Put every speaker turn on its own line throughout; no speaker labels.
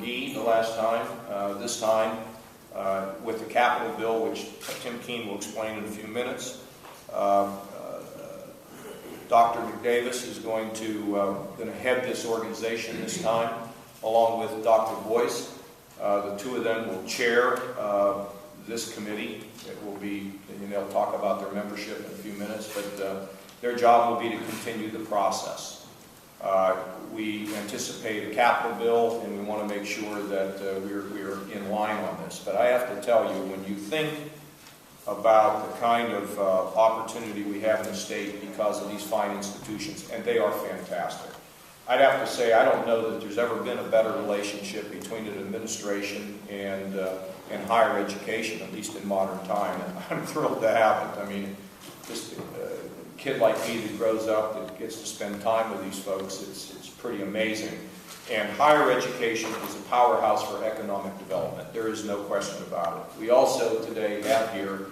McGee the last time. This time with the capital bill, which Tim Keene will explain in a few minutes. Dr. McDavis is going to head this organization this time, along with Dr. Boyce. The two of them will chair this committee. It will be, and they'll talk about their membership in a few minutes, but their job will be to continue the process. We anticipate a capital bill, and we want to make sure that we're in line on this. But I have to tell you, when you think about the kind of opportunity we have in the state because of these fine institutions, and they are fantastic. I'd have to say I don't know that there's ever been a better relationship between an administration and higher education, at least in modern time. And I'm thrilled to have it. I mean, just a kid like me that grows up that gets to spend time with these folks, it's pretty amazing. And higher education is a powerhouse for economic development. There is no question about it. We also today have here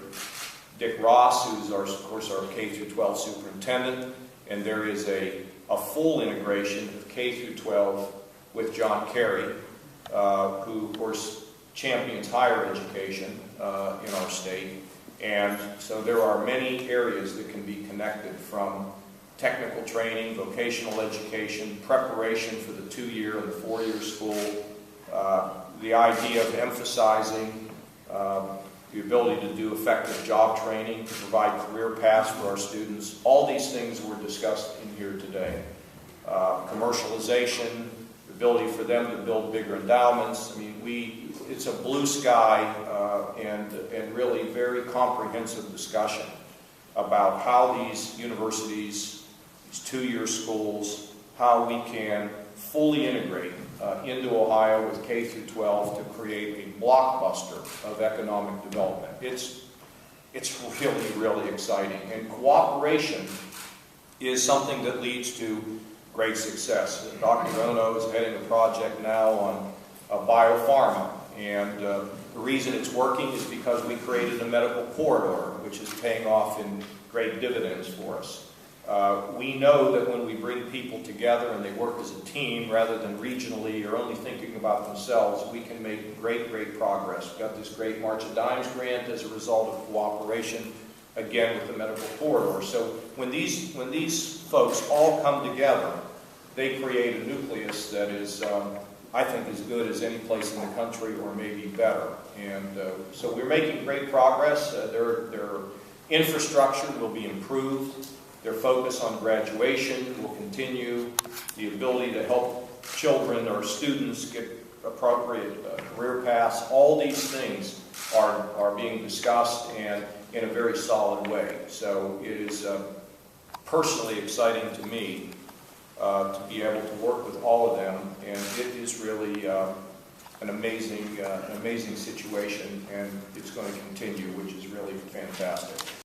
Dick Ross, who's of course our K-12 superintendent, and there is a full integration of K-12 with John Carey, who of course champions higher education in our state. And so there are many areas that can be connected, from technical training, vocational education, preparation for the 2-year and the 4-year school, the idea of emphasizing the ability to do effective job training, to provide career paths for our students. All these things were discussed in here today. Commercialization, the ability for them to build bigger endowments. I mean, it's a blue sky and really very comprehensive discussion about how these universities, these 2-year schools, how we can fully integrate into Ohio with K through 12 to create a blockbuster of economic development. It's really, really exciting. And cooperation is something that leads to great success. Dr. Ono is heading a project now on biopharma, and the reason it's working is because we created a medical corridor, which is paying off in great dividends for us. We know that when we bring people together and they work as a team rather than regionally or only thinking about themselves, we can make great, great progress. We've got this great March of Dimes grant as a result of cooperation, again, with the medical corridor. So when these folks all come together, they create a nucleus that is, I think, as good as any place in the country, or maybe better. And so we're making great progress. Their infrastructure will be improved. Their focus on graduation will continue. The ability to help children or students get appropriate career paths. All these things are being discussed, and in a very solid way. So it is personally exciting to me to be able to work with all of them, and it is really an amazing situation, and it's going to continue, which is really fantastic.